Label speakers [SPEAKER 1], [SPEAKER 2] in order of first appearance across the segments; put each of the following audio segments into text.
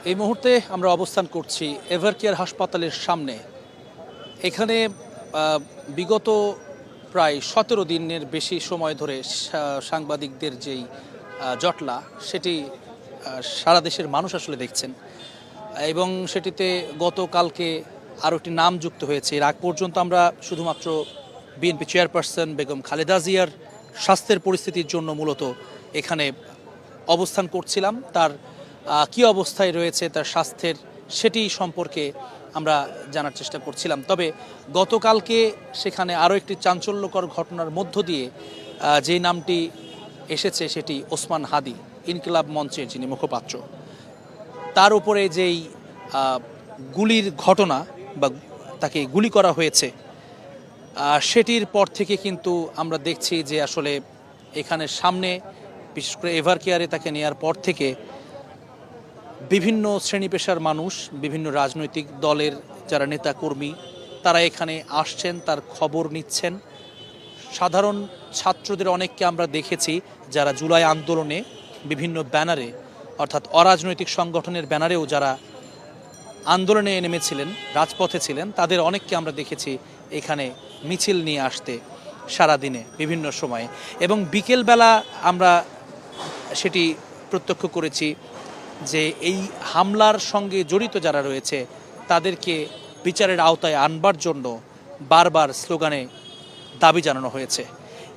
[SPEAKER 1] এই মুহূর্তে আমরা অবস্থান করছি এভারকেয়ার হাসপাতালের সামনে। এখানে বিগত প্রায় 17 দিনের বেশি সময় ধরে সাংবাদিকদের যেই জটলা সেটি সারা দেশের মানুষ আসলে দেখছেন, এবং সেটিতে গতকালকে আরও একটি নাম যুক্ত হয়েছে। এর আগ পর্যন্ত আমরা শুধুমাত্র বিএনপি চেয়ারপারসন বেগম খালেদা জিয়ার স্বাস্থ্যের পরিস্থিতির জন্য মূলত এখানে অবস্থান করছিলাম। তার কী অবস্থায় রয়েছে তার স্বাস্থ্যের সেটি সম্পর্কে আমরা জানার চেষ্টা করছিলাম। তবে গতকালকে সেখানে আরও একটি চাঞ্চল্যকর ঘটনার মধ্য দিয়ে যেই নামটি এসেছে সেটি ওসমান হাদি, ইনকিলাব মঞ্চের যিনি মুখপাত্র, তার উপরে যেই গুলির ঘটনা বা তাকে গুলি করা হয়েছে সেটির পর থেকে কিন্তু আমরা দেখছি যে আসলে এখানে সামনে, বিশেষ করে এভারকেয়ারে তাকে নেওয়ার পর থেকে বিভিন্ন শ্রেণী পেশার মানুষ, বিভিন্ন রাজনৈতিক দলের যারা নেতাকর্মী তারা এখানে আসছেন, তার খবর নিচ্ছেন। সাধারণ ছাত্রদের অনেককে আমরা দেখেছি যারা জুলাই আন্দোলনে বিভিন্ন ব্যানারে, অর্থাৎ অরাজনৈতিক সংগঠনের ব্যানারেও যারা আন্দোলনে নেমেছিলেন, রাজপথে ছিলেন, তাদের অনেককে আমরা দেখেছি এখানে মিছিল নিয়ে আসতে সারাদিনে বিভিন্ন সময়ে। এবং বিকেলবেলা আমরা সেটি প্রত্যক্ষ করেছি যে এই হামলার সঙ্গে জড়িত যারা রয়েছে তাদেরকে বিচারের আওতায় আনবার জন্য বারবার স্লোগানে দাবি জানানো হয়েছে।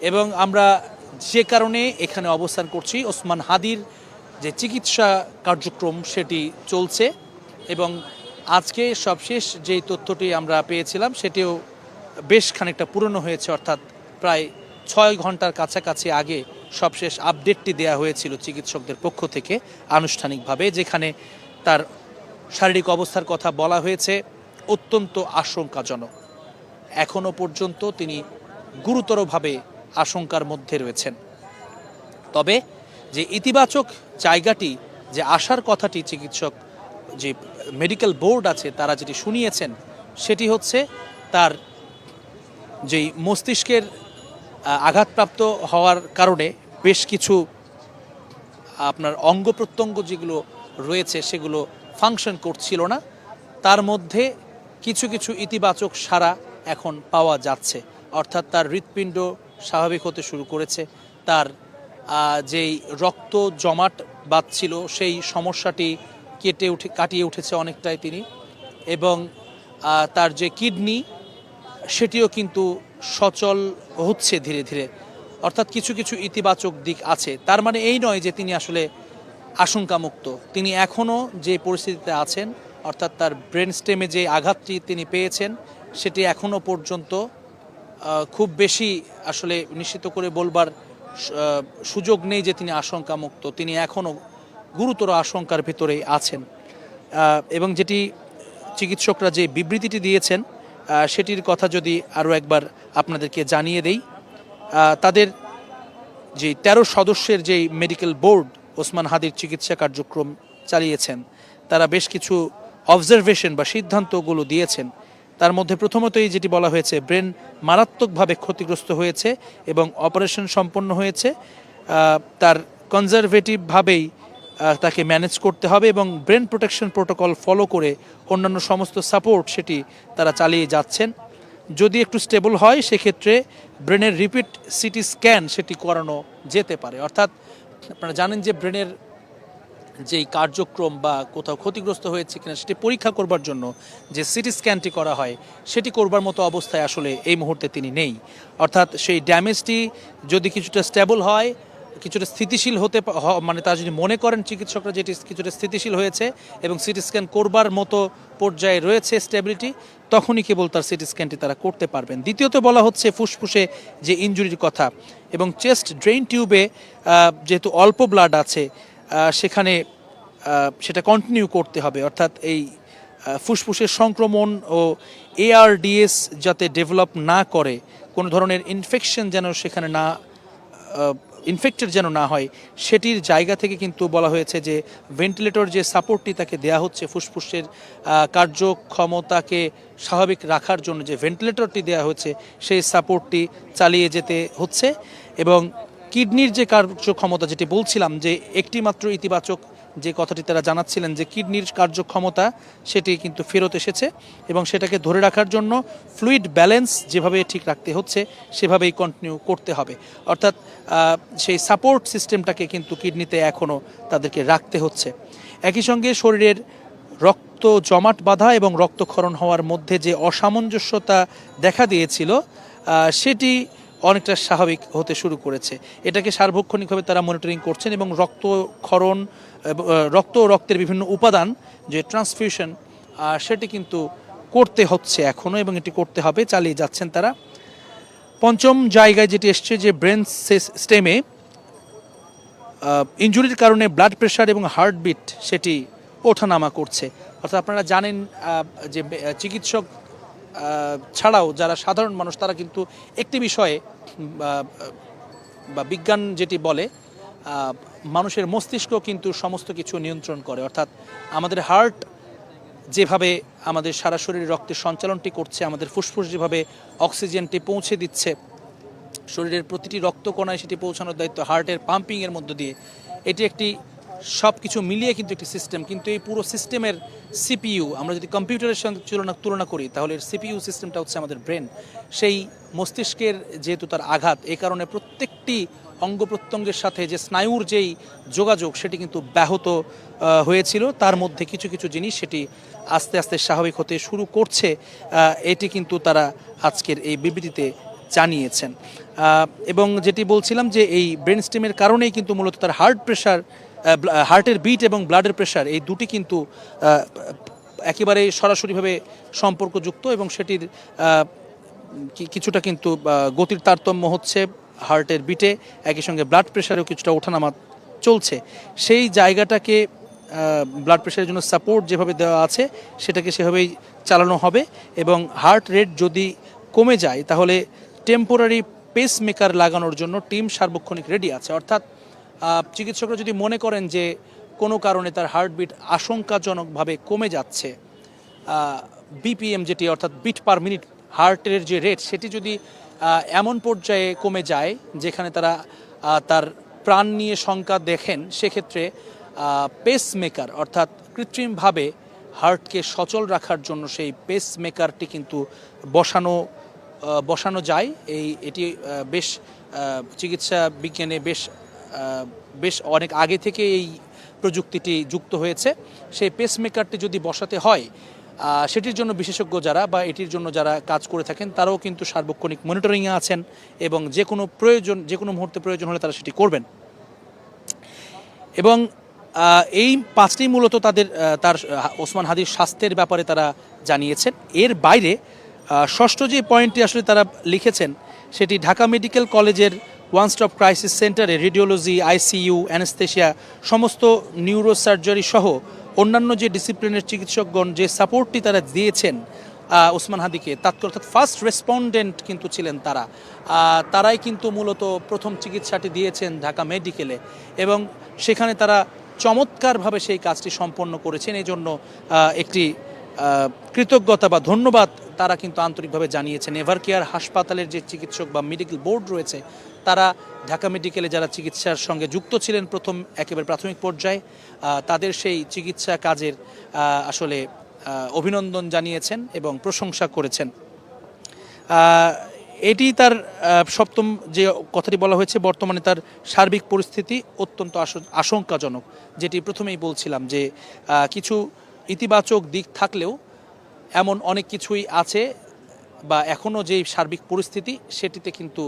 [SPEAKER 1] এবং আমরা যে কারণে এখানে অবস্থান করছি, ওসমান হাদির যে চিকিৎসা কার্যক্রম সেটি চলছে, এবং আজকে সবশেষ যেই তথ্যটি আমরা পেয়েছিলাম সেটিও বেশ খানিকটা পুরনো হয়েছে, অর্থাৎ প্রায় 6 ঘন্টার কাছাকাছি আগে সবশেষ আপডেটটি দেয়া হয়েছিল চিকিৎসকদের পক্ষ থেকে আনুষ্ঠানিকভাবে, যেখানে তার শারীরিক অবস্থার কথা বলা হয়েছে অত্যন্ত আশঙ্কাজনক। এখনও পর্যন্ত তিনি গুরুতরভাবে আশঙ্কার মধ্যে রয়েছেন। তবে যে ইতিবাচক জায়গাটি, যে আশার কথাটি চিকিৎসক যে মেডিকেল বোর্ড আছে তারা যেটি শুনিয়েছেন সেটি হচ্ছে তার যেই মস্তিষ্কের আঘাতপ্রাপ্ত হওয়ার কারণে বেশ কিছু আপনার অঙ্গ প্রত্যঙ্গ যেগুলো রয়েছে সেগুলো ফাংশন করছিল না, তার মধ্যে কিছু কিছু ইতিবাচক সাড়া এখন পাওয়া যাচ্ছে। অর্থাৎ তার হৃৎপিণ্ড স্বাভাবিক হতে শুরু করেছে, তার যেই রক্ত জমাট বাঁধছিল সেই সমস্যাটি কাটিয়ে উঠেছে অনেকটাই তিনি, এবং তার যে কিডনি সেটিও কিন্তু সচল হচ্ছে ধীরে ধীরে। অর্থাৎ কিছু কিছু ইতিবাচক দিক আছে। তার মানে এই নয় যে তিনি আসলে আশঙ্কামুক্ত। তিনি এখনও যে পরিস্থিতিতে আছেন, অর্থাৎ তার ব্রেন স্টেমে যে আঘাতটি তিনি পেয়েছেন সেটি এখনও পর্যন্ত খুব বেশি আসলে নিশ্চিত করে বলবার সুযোগ নেই যে তিনি আশঙ্কামুক্ত। তিনি এখনও গুরুতর আশঙ্কার ভিতরেই আছেন। এবং যেটি চিকিৎসকরা যে বিবৃতিটি দিয়েছেন সেটির কথা যদি আরও একবার আপনাদেরকে জানিয়ে দেই, তাদের যে 13 সদস্যের যেই মেডিকেল বোর্ড ওসমান হাদির চিকিৎসা কার্যক্রম চালিয়েছেন, তারা বেশ কিছু অবজারভেশন বা সিদ্ধান্তগুলো দিয়েছেন। তার মধ্যে প্রথমতই যেটি বলা হয়েছে, ব্রেন মারাত্মকভাবে ক্ষতিগ্রস্ত হয়েছে এবং অপারেশন সম্পন্ন হয়েছে। তার কনজারভেটিভভাবেই তাকে ম্যানেজ করতে হবে এবং ব্রেন প্রোটেকশন প্রোটোকল ফলো করে অন্যান্য সমস্ত সাপোর্ট সেটি তারা চালিয়ে যাচ্ছেন। যদি একটু স্টেবল হয় সেক্ষেত্রে ব্রেনের রিপিট সিটি স্ক্যান সেটি করানো যেতে পারে। অর্থাৎ আপনারা জানেন যে ব্রেনের যেই কার্যক্রম বা কোথাও ক্ষতিগ্রস্ত হয়েছে কিনা সেটি পরীক্ষা করবার জন্য যে সিটি স্ক্যানটি করা হয় সেটি করবার মতো অবস্থায় আসলে এই মুহূর্তে তিনি নেই। অর্থাৎ সেই ড্যামেজটি যদি কিছুটা স্টেবল হয়, কিছুটা স্থিতিশীল হতে মানে তারা যদি মনে করেন চিকিৎসকরা যেটি কিছুটা স্থিতিশীল হয়েছে এবং সিটি স্ক্যান করবার মতো পর্যায়ে রয়েছে স্টেবিলিটি, তখনই কেবল তার সিটি স্ক্যানটি তারা করতে পারবেন। দ্বিতীয়ত বলা হচ্ছে ফুসফুসে যে ইনজুরির কথা এবং চেস্ট ড্রেন টিউবে যেহেতু অল্প ব্লাড আছে সেখানে সেটা কন্টিনিউ করতে হবে। অর্থাৎ এই ফুসফুসের সংক্রমণ ও ARDS যাতে ডেভেলপ না করে, কোনো ধরনের ইনফেকশন যেন সেখানে না ইনফেক্টেড যেন না হয়, সেটির জায়গা থেকে কিন্তু বলা হয়েছে যে ভেন্টিলেটর যে সাপোর্টটি তাকে দেয়া হচ্ছে ফুসফুসের কার্যক্ষমতাকে স্বাভাবিক রাখার জন্য, যে ভেন্টিলেটরটি দেয়া হচ্ছে সেই সাপোর্টটি চালিয়ে যেতে হচ্ছে। এবং কিডনির যে কার্যক্ষমতা যেটি বলছিলাম যে একটি মাত্র ইতিবাচক যে কথাটি তারা জানাচ্ছিলেন যে কিডনির কার্যক্ষমতা সেটি কিন্তু ফেরত এসেছে এবং সেটাকে ধরে রাখার জন্য ফ্লুইড ব্যালেন্স যেভাবে ঠিক রাখতে হচ্ছে সেভাবেই কন্টিনিউ করতে হবে। অর্থাৎ সেই সাপোর্ট সিস্টেমটাকে কিন্তু কিডনিতে এখনও তাদেরকে রাখতে হচ্ছে। একই সঙ্গে শরীরের রক্ত জমাট বাঁধা এবং রক্তক্ষরণ হওয়ার মধ্যে যে অসামঞ্জস্যতা দেখা দিয়েছিল সেটি অনেকটা স্বাভাবিক হতে শুরু করেছে। এটাকে সার্বক্ষণিকভাবে তারা মনিটরিং করছেন এবং রক্তক্ষরণ রক্ত ও রক্তের বিভিন্ন উপাদান যে ট্রান্সফিউশন সেটি কিন্তু করতে হচ্ছে এখনও এবং এটি করতে হবে, চালিয়ে যাচ্ছেন তারা। পঞ্চম জায়গায় যেটি এসছে যে ব্রেন স্টেমে ইনজুরির কারণে ব্লাড প্রেশার এবং হার্টবিট সেটি ওঠানামা করছে। অর্থাৎ আপনারা জানেন যে চিকিৎসক ছাড়াও যারা সাধারণ মানুষ তারা কিন্তু একটি বিষয়ে বা বিজ্ঞান যেটি বলে মানুষের মস্তিষ্ক কিন্তু সমস্ত কিছু নিয়ন্ত্রণ করে। অর্থাৎ আমাদের হার্ট যেভাবে আমাদের সারা শরীরে রক্তের সঞ্চালনটি করছে, আমাদের ফুসফুস যেভাবে অক্সিজেনটি পৌঁছে দিচ্ছে শরীরের প্রতিটি রক্তকণায় সেটি পৌঁছানোর দায়িত্ব হার্টের পাম্পিংয়ের মধ্য দিয়ে। এটি একটি সব কিছু মিলিয়ে কিন্তু একটি সিস্টেম, কিন্তু এই পুরো সিস্টেমের সিপিইউ আমরা যদি কম্পিউটারের সঙ্গে তুলনা করি তাহলে সিপিইউ সিস্টেমটা হচ্ছে আমাদের ব্রেন। সেই মস্তিষ্কের যেহেতু তার আঘাত, এই কারণে প্রত্যেকটি অঙ্গ প্রত্যঙ্গের সাথে যে স্নায়ুর যেই যোগাযোগ সেটি কিন্তু ব্যাহত হয়েছিল। তার মধ্যে কিছু কিছু জিনিস সেটি আস্তে আস্তে স্বাভাবিক হতে শুরু করছে, এটি কিন্তু তারা আজকের এই বিবৃতিতে জানিয়েছেন। এবং যেটি বলছিলাম যে এই ব্রেন স্টেমের কারণেই কিন্তু মূলত তার হার্টের বিট এবং ব্লাডের প্রেশার এই দুটি কিন্তু একেবারে সরাসরিভাবে সম্পর্কযুক্ত এবং সেটির কিছুটা কিন্তু গতির তারতম্য হচ্ছে হার্টের বিটে, একই সঙ্গে ব্লাড প্রেশারেও কিছুটা ওঠানামা চলছে। সেই জায়গাটাকে ব্লাড প্রেশারের জন্য সাপোর্ট যেভাবে দেওয়া আছে সেটাকে সেভাবেই চালানো হবে এবং হার্ট রেট যদি কমে যায় তাহলে টেম্পোরারি পেস মেকার লাগানোর জন্য টিম সার্বক্ষণিক রেডি আছে। অর্থাৎ চিকিৎসকরা যদি মনে করেন যে কোনো কারণে তার হার্টবিট আশঙ্কাজনকভাবে কমে যাচ্ছে, বিপিএম যেটি অর্থাৎ বিট পার মিনিট হার্টের যে রেট সেটি যদি এমন পর্যায়ে কমে যায় যেখানে তারা তার প্রাণ নিয়ে শঙ্কা দেখেন, সেক্ষেত্রে পেস মেকার অর্থাৎ কৃত্রিমভাবে হার্টকে সচল রাখার জন্য সেই পেস মেকারটি কিন্তু বসানো যায়। এটি বেশ চিকিৎসা বিজ্ঞানে বেশ অনেক আগে থেকে এই প্রযুক্তিটি যুক্ত হয়েছে। সেই পেসমেকারটি যদি বসাতে হয় সেটির জন্য বিশেষজ্ঞ যারা বা এটির জন্য যারা কাজ করে থাকেন তারাও কিন্তু সার্বক্ষণিক মনিটরিংয়ে আছেন এবং যে কোনো মুহূর্তে প্রয়োজন হলে তারা সেটি করবেন। এবং এই পাঁচটি মূলত তার ওসমান হাদির স্বাস্থ্যের ব্যাপারে তারা জানিয়েছেন। এর বাইরে ষষ্ঠ যে পয়েন্টটি আসলে তারা লিখেছেন সেটি ঢাকা মেডিকেল কলেজের ওয়ান স্টপ ক্রাইসিস সেন্টারে রেডিওলজি, আইসিইউ, অ্যানেস্থেশিয়া, সমস্ত নিউরোসার্জারি সহ অন্যান্য যে ডিসিপ্লিনের চিকিৎসকগণ যে সাপোর্টটি তারা দিয়েছেন ওসমান হাদিকে, অর্থাৎ ফার্স্ট রেসপন্ডেন্ট কিন্তু ছিলেন তারাই কিন্তু মূলত প্রথম চিকিৎসাটি দিয়েছেন ঢাকা মেডিকেলে এবং সেখানে তারা চমৎকারভাবে সেই কাজটি সম্পন্ন করেছেন। এই জন্য একটি কৃতজ্ঞতা বা ধন্যবাদ তারা কিন্তু আন্তরিকভাবে জানিয়েছেন। এভারকেয়ার হাসপাতালের যে চিকিৎসক বা মেডিকেল বোর্ড রয়েছে তারা ঢাকা মেডিকেলে যারা চিকিৎসার সঙ্গে যুক্ত ছিলেন একেবারে প্রাথমিক পর্যায়ে তাদের সেই চিকিৎসা কাজের আসলে অভিনন্দন জানিয়েছেন এবং প্রশংসা করেছেন। এটি তার সপ্তম যে কথাটি বলা হয়েছে, বর্তমানে তার সার্বিক পরিস্থিতি অত্যন্ত আশঙ্কাজনক, যেটি প্রথমেই বলছিলাম যে কিছু ইতিবাচক দিক থাকলেও এমন অনেক কিছুই আছে বা এখনও যে সার্বিক পরিস্থিতি সেটিতে কিন্তু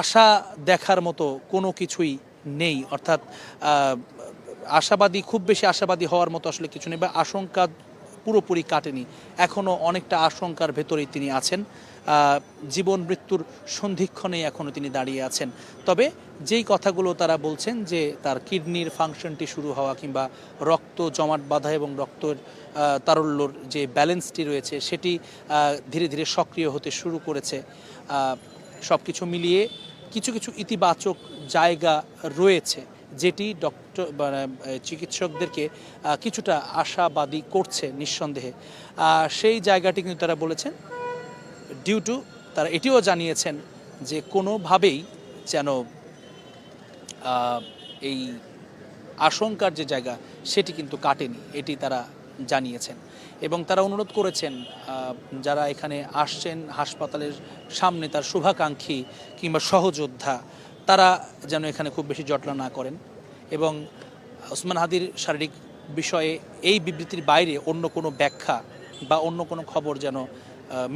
[SPEAKER 1] আশা দেখার মতো কোনো কিছুই নেই। অর্থাৎ খুব বেশি আশাবাদী হওয়ার মতো আসলে কিছু নেই বা আশঙ্কা পুরোপুরি কাটেনি, এখনও অনেকটা আশঙ্কার ভেতরেই তিনি আছেন। জীবন মৃত্যুর সন্ধিক্ষণে এখনও তিনি দাঁড়িয়ে আছেন। তবে যেই কথাগুলো তারা বলছেন যে তার কিডনির ফাংশনটি শুরু হওয়া কিংবা রক্ত জমাট বাঁধা এবং রক্তের তারল্যর যে ব্যালেন্সটি রয়েছে সেটি ধীরে ধীরে সক্রিয় হতে শুরু করেছে, সব কিছু মিলিয়ে কিছু কিছু ইতিবাচক জায়গা রয়েছে যেটি চিকিৎসকদেরকে কিছুটা আশাবাদী করছে নিঃসন্দেহে। সেই জায়গাটি কিন্তু তারা বলেছেন তারা এটিও জানিয়েছেন যে কোনোভাবেই যেন এই আশঙ্কার যে জায়গা সেটি কিন্তু কাটেনি, এটি তারা জানিয়েছেন। এবং তারা অনুরোধ করেছেন যারা এখানে আসছেন হাসপাতালের সামনে তার শুভাকাঙ্ক্ষী কিংবা সহযোদ্ধা, তারা যেন এখানে খুব বেশি জটলা না করেন এবং ওসমান হাদির শারীরিক বিষয়ে এই বিবৃতির বাইরে অন্য কোনো ব্যাখ্যা বা অন্য কোনো খবর যেন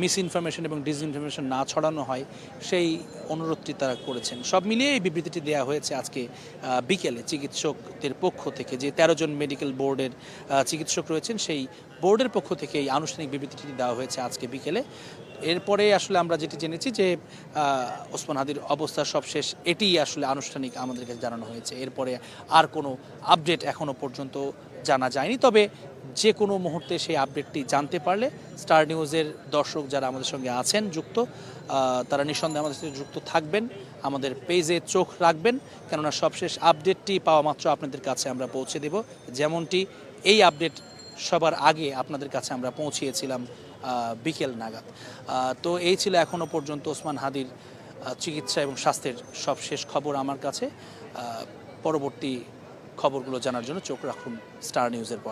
[SPEAKER 1] মিস ইনফরমেশন এবং ডিসইনফরমেশন না ছড়ানো হয়, সেই অনুরোধটি তারা করেছেন। সব মিলিয়ে এই বিবৃতিটি দেওয়া হয়েছে আজকে বিকেলে চিকিৎসকদের পক্ষ থেকে, যে 13 জন মেডিকেল বোর্ডের চিকিৎসক রয়েছেন সেই বোর্ডের পক্ষ থেকে এই আনুষ্ঠানিক বিবৃতিটি দেওয়া হয়েছে আজকে বিকেলে। এরপরে আসলে আমরা যেটি জেনেছি যে ওসমান হাদির অবস্থা সবশেষ, এটিই আসলে আনুষ্ঠানিক আমাদেরকে জানানো হয়েছে। এরপরে আর কোনো আপডেট এখনও পর্যন্ত জানা যায়নি, তবে যে কোনো মুহূর্তে সেই আপডেটটি জানতে পারলে স্টার নিউজের দর্শক যারা আমাদের সঙ্গে আছেন যুক্ত, তারা নিঃসন্দেহে আমাদের সাথে যুক্ত থাকবেন, আমাদের পেজে চোখ রাখবেন, কেননা সবশেষ আপডেটটি পাওয়া মাত্র আপনাদের কাছে আমরা পৌঁছে দেব, যেমনটি এই আপডেট সবার আগে আপনাদের কাছে আমরা পৌঁছিয়েছিলাম বিকেল নাগাদ। তো এই ছিল এখনও পর্যন্ত ওসমান হাদির চিকিৎসা এবং স্বাস্থ্যের সবশেষ খবর আমার কাছে। পরবর্তী খবরগুলো জানার জন্য চোখ রাখুন স্টার নিউজের পর।